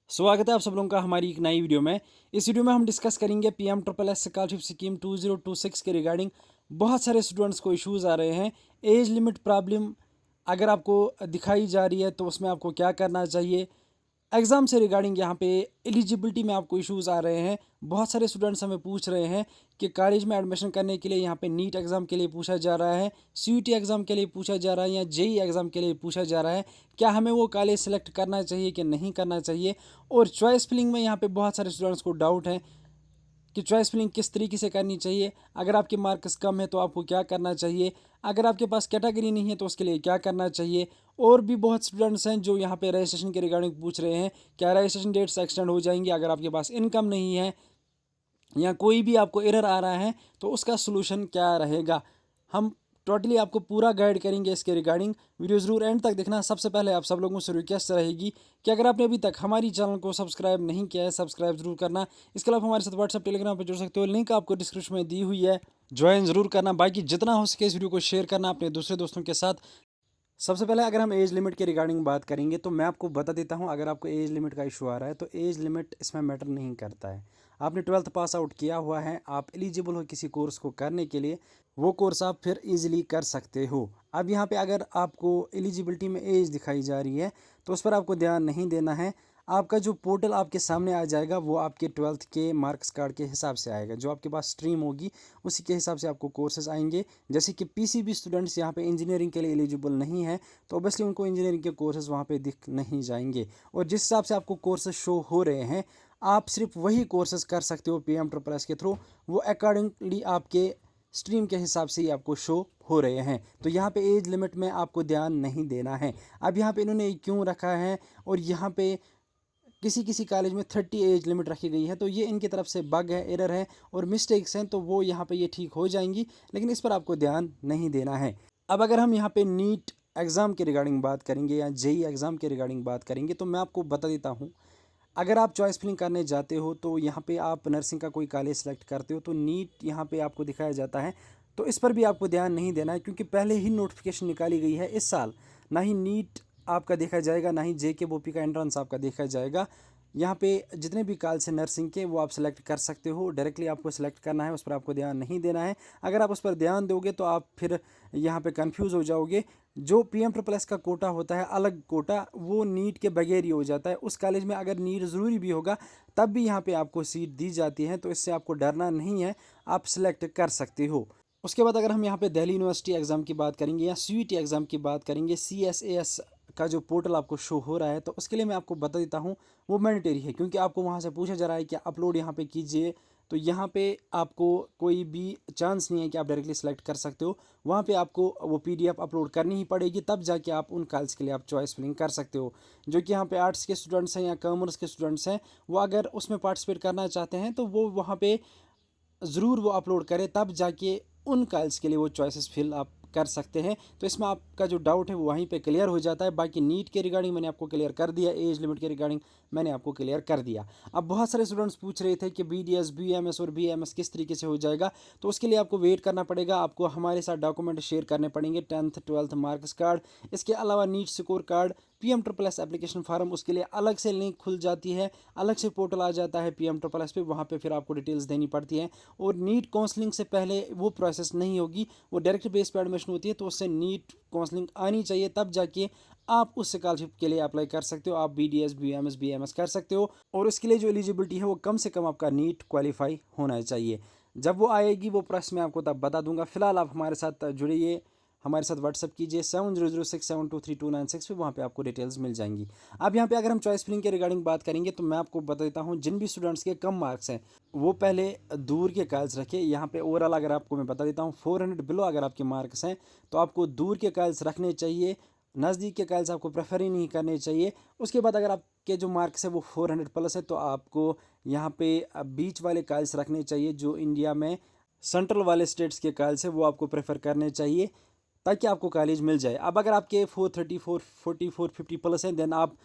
स्वागत है आप सब लोगों का हमारी एक नई वीडियो में। इस वीडियो में हम डिस्कस करेंगे PM triple S scholarship scheme 2026 के रिगार्डिंग। बहुत सारे स्टूडेंट्स को इश्यूज आ रहे हैं। एज लिमिट प्रॉब्लम अगर आपको दिखाई जा रही है तो उसमें आपको क्या करना चाहिए। एग्ज़ाम से रिगार्डिंग यहाँ पे एलिजिबिलिटी में आपको इश्यूज़ आ रहे हैं। बहुत सारे स्टूडेंट्स हमें पूछ रहे हैं कि कॉलेज में एडमिशन करने के लिए यहाँ पे नीट एग्ज़ाम के लिए पूछा जा रहा है, सीयूटी एग्ज़ाम के लिए पूछा जा रहा है या जेई एग्ज़ाम के लिए पूछा जा रहा है। क्या हमें वो कॉलेज सेलेक्ट करना चाहिए कि नहीं करना चाहिए। और चॉइस फिलिंग में यहाँ पे बहुत सारे स्टूडेंट्स को डाउट है कि चॉइस फिलिंग किस तरीके से करनी चाहिए। अगर आपके मार्क्स कम है तो आपको क्या करना चाहिए, अगर आपके पास कैटेगरी नहीं है तो उसके लिए क्या करना चाहिए। और भी बहुत स्टूडेंट्स हैं जो यहाँ पे रजिस्ट्रेशन के रिगार्डिंग पूछ रहे हैं, क्या रजिस्ट्रेशन डेट्स एक्सटेंड हो जाएंगी अगर आपके पास इनकम नहीं है या कोई भी आपको एरर आ रहा है तो उसका सलूशन क्या रहेगा। हम टोटली आपको पूरा गाइड करेंगे इसके रिगार्डिंग। वीडियो ज़रूर एंड तक देखना। सबसे पहले आप सब लोगों से रिक्वेस्ट रहेगी कि अगर आपने अभी तक हमारी चैनल को सब्सक्राइब नहीं किया है, सब्सक्राइब जरूर करना। इसके अलावा हमारे साथ व्हाट्सएप टेलीग्राम पर जुड़ सकते हो, लिंक आपको डिस्क्रिप्शन में दी हुई है, ज्वाइन ज़रूर करना। बाकी जितना हो सके इस वीडियो को शेयर करना अपने दूसरे दोस्तों के साथ। सबसे पहले अगर हम एज लिमिट के रिगार्डिंग बात करेंगे तो मैं आपको बता देता हूं, अगर आपको एज लिमिट का इशू आ रहा है तो एज लिमिट इसमें मैटर नहीं करता है। आपने 12th पास आउट किया हुआ है, आप एलिजिबल हो किसी कोर्स को करने के लिए, वो कोर्स आप फिर इजीली कर सकते हो। अब यहाँ पे अगर आपको एलिजिबिलिटी में एज दिखाई जा रही है तो उस पर आपको ध्यान नहीं देना है। आपका जो पोर्टल आपके सामने आ जाएगा वो आपके 12th के मार्क्स कार्ड के हिसाब से आएगा, जो आपके पास स्ट्रीम होगी उसी के हिसाब से आपको कोर्सेज आएंगे। जैसे कि पीसीबी स्टूडेंट्स यहाँ पे इंजीनियरिंग के लिए एलिजिबल नहीं है तो ऑब्वियसली उनको इंजीनियरिंग के कोर्सेज वहाँ पे दिख नहीं जाएंगे। और जिस हिसाब से आपको कोर्सेज शो हो रहे हैं आप सिर्फ वही कोर्सेज कर सकते हो पीएम ट्रिपल एस के थ्रू, वो अकॉर्डिंगली आपके स्ट्रीम के हिसाब से ही आपको शो हो रहे हैं। तो यहाँ पे एज लिमिट में आपको ध्यान नहीं देना है। अब यहाँ पे इन्होंने क्यों रखा है और यहाँ पे किसी किसी कॉलेज में 30 एज लिमिट रखी गई है तो ये इनकी तरफ से बग है, एरर है और मिस्टेक्स हैं, तो वो यहाँ पे ये ठीक हो जाएंगी, लेकिन इस पर आपको ध्यान नहीं देना है। अब अगर हम यहाँ पे नीट एग्ज़ाम के रिगार्डिंग बात करेंगे या जेई एग्ज़ाम के रिगार्डिंग बात करेंगे तो मैं आपको बता देता हूँ। अगर आप चॉइस फिलिंग करने जाते हो तो यहाँ पे आप नर्सिंग का कोई कॉलेज सेलेक्ट करते हो तो नीट यहाँ पे आपको दिखाया जाता है, तो इस पर भी आपको ध्यान नहीं देना है क्योंकि पहले ही नोटिफिकेशन निकाली गई है इस साल। ना ही नीट आपका देखा जाएगा, ना ही JKBOP का एंट्रेंस आपका देखा जाएगा। यहाँ पे जितने भी कॉलेज हैं नर्सिंग के वो आप सेलेक्ट कर सकते हो, डायरेक्टली आपको सेलेक्ट करना है, उस पर आपको ध्यान नहीं देना है। अगर आप उस पर ध्यान दोगे तो आप फिर यहाँ पे कंफ्यूज हो जाओगे। जो पीएम ट्रिपल एस का कोटा होता है, अलग कोटा, वो नीट के बगैर ही हो जाता है। उस कॉलेज में अगर नीट ज़रूरी भी होगा तब भी यहाँ पे आपको सीट दी जाती है, तो इससे आपको डरना नहीं है, आप सिलेक्ट कर सकते हो। उसके बाद अगर हम यहाँ पे दिल्ली यूनिवर्सिटी एग्ज़ाम की बात करेंगे या सीयूटी एग्ज़ाम की बात करेंगे, CSAS का जो पोर्टल आपको शो हो रहा है तो उसके लिए मैं आपको बता देता हूँ वो मैंडेटरी है, क्योंकि आपको वहाँ से पूछा जा रहा है कि अपलोड यहाँ पे कीजिए। तो यहाँ पे आपको कोई भी चांस नहीं है कि आप डायरेक्टली सेलेक्ट कर सकते हो। वहाँ पे आपको वो PDF अपलोड करनी ही पड़ेगी, तब जाके आप उन कॉलेज के लिए आप चॉइस फिलिंग कर सकते हो। जो कि यहाँ पे आर्ट्स के स्टूडेंट्स हैं या कॉमर्स के स्टूडेंट्स हैं, वो अगर उसमें पार्टिसिपेट करना चाहते हैं तो वो वहाँ पे ज़रूर वो अपलोड करें, तब जाके उन कॉलेज के लिए वो चॉइसेस फिल आप कर सकते हैं। तो इसमें आपका जो डाउट है वो वहीं पे क्लियर हो जाता है। बाकी नीट के रिगार्डिंग मैंने आपको क्लियर कर दिया, एज लिमिट के रिगार्डिंग मैंने आपको क्लियर कर दिया। अब बहुत सारे स्टूडेंट्स पूछ रहे थे कि BDS BMS और BMS किस तरीके से हो जाएगा, तो उसके लिए आपको वेट करना पड़ेगा। आपको हमारे साथ डॉक्यूमेंट शेयर करने पड़ेंगे, 10th 12th मार्क्स कार्ड, इसके अलावा NEET score card, PM triple S application form, उसके लिए अलग से लिंक खुल जाती है, अलग से पोर्टल आ जाता है पीएम ट्रिपल एस पे, वहाँ पे फिर आपको डिटेल्स देनी पड़ती हैं। और नीट काउंसलिंग से पहले वो प्रोसेस नहीं होगी, वो डायरेक्ट बेस पे एडमिशन होती है, तो उससे नीट काउंसलिंग आनी चाहिए, तब जाके आप उस स्कॉलरशिप के लिए अप्लाई कर सकते हो। आप BDS BMS कर सकते हो और उसके लिए जो एलिजिबिलिटी है वो कम से कम आपका नीट क्वालिफाई होना चाहिए। जब वो आएगी वो प्रोसेस मैं आपको तब बता दूंगा। फिलहाल आप हमारे साथ जुड़िए, हमारे साथ व्हाट्सअप कीजिए 7006723296 पे, वहाँ पे आपको डिटेल्स मिल जाएंगी। अब यहाँ पे अगर हम चॉइस फिलिंग के रिगार्डिंग बात करेंगे तो मैं आपको बता देता हूँ, जिन भी स्टूडेंट्स के कम मार्क्स हैं वो पहले दूर के कॉलेज रखे। यहाँ पे ओवरऑल अगर आपको मैं बता देता हूँ 400 बिलो अगर आपके मार्क्स हैं तो आपको दूर के कॉलेज रखने चाहिए, नज़दीक के कॉलेज आपको प्रेफर ही नहीं करने चाहिए। उसके बाद अगर आपके जो मार्क्स है वो 400 प्लस है तो आपको यहाँ पे बीच वाले कॉलेज रखने चाहिए, जो इंडिया में सेंट्रल वाले स्टेट्स के कॉलेज है वो आपको प्रेफर करने चाहिए, ताकि आपको कॉलेज मिल जाए। अब अगर आपके 434 44 50 प्लस हैं देन आप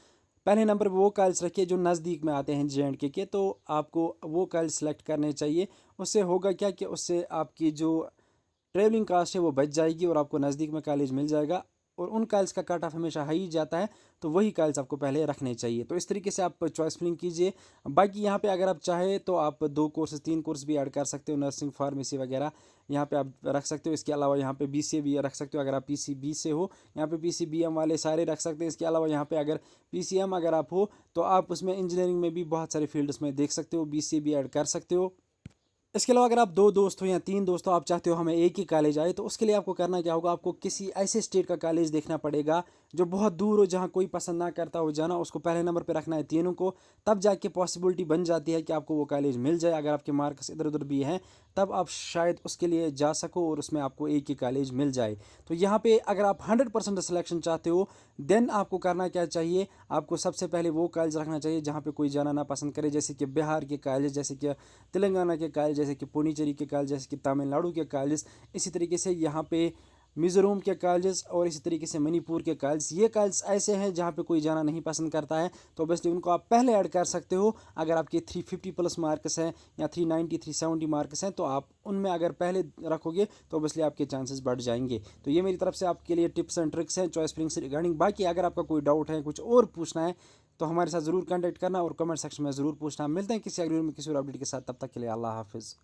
पहले नंबर पे वो कॉलेज रखिए जो नज़दीक में आते हैं JNK के, तो आपको वो कॉलेज सेलेक्ट करने चाहिए। उससे होगा क्या कि उससे आपकी जो ट्रैवलिंग कास्ट है वो बच जाएगी और आपको नज़दीक में कॉलेज मिल जाएगा। और उन कॉलेज का कट ऑफ हमेशा हाई जाता है, तो वही कॉलेज आपको पहले रखने चाहिए। तो इस तरीके से आप चॉइस फिलिंग कीजिए। बाकी यहाँ पे अगर आप चाहे तो आप 2 कोर्सेज 3 कोर्स भी ऐड कर सकते हो, नर्सिंग फार्मेसी वगैरह यहाँ पे आप रख सकते हो। इसके अलावा यहाँ पे BCA भी रख सकते हो अगर आप PCB से हो, यहाँ पे PCBM वाले सारे रख सकते हैं। इसके अलावा यहाँ पे अगर PCM अगर आप हो तो आप उसमें इंजीनियरिंग में भी बहुत सारे फील्ड्स में देख सकते हो, BCA भी ऐड कर सकते हो। इसके अलावा अगर आप 2 दोस्त हो या 3 दोस्त हो, आप चाहते हो हमें एक ही कॉलेज आए, तो उसके लिए आपको करना क्या होगा, आपको किसी ऐसे स्टेट का कॉलेज देखना पड़ेगा जो बहुत दूर हो, जहाँ कोई पसंद ना करता हो जाना, उसको पहले नंबर पे रखना है तीनों को। तब जाके पॉसिबिलिटी बन जाती है कि आपको वो कॉलेज मिल जाए। अगर आपके मार्क्स इधर उधर भी हैं तब आप शायद उसके लिए जा सको और उसमें आपको एक ही कॉलेज मिल जाए। तो यहाँ पे अगर आप 100% सिलेक्शन चाहते हो, देन आपको करना क्या चाहिए, आपको सबसे पहले वो कॉलेज रखना चाहिए जहाँ पे कोई जाना ना पसंद करे, जैसे कि बिहार के कॉलेज, जैसे कि तेलंगाना के कॉलेज, जैसे कि पुडुचेरी के कॉलेज, जैसे कि तमिलनाडु के कॉलेज। इसी तरीके से यहाँ पे मिज़ोरम के कॉलेजेस और इसी तरीके से मणिपुर के कॉलेज। ये कॉलेज ऐसे हैं जहाँ पे कोई जाना नहीं पसंद करता है, तो ऑब्वियसली उनको आप पहले ऐड कर सकते हो। अगर आपके 350+ मार्क्स हैं या 390 370 मार्क्स हैं, तो आप उनमें अगर पहले रखोगे तो ऑब्वियसली आपके चांसेस बढ़ जाएंगे। तो ये मेरी तरफ से आपके लिए टिप्स एंड ट्रिक्स हैं चॉइस फिलिंग से रिगार्डिंग। बाकी अगर आपका कोई डाउट है, कुछ और पूछना है, तो हमारे साथ ज़रूर कॉन्टैक्ट करना और कमेंट सेक्शन में ज़रूर पूछना। मिलते हैं किसी अगली वीडियो में किसी और अपडेट के साथ, तब तक के लिए अल्लाह हाफिज़।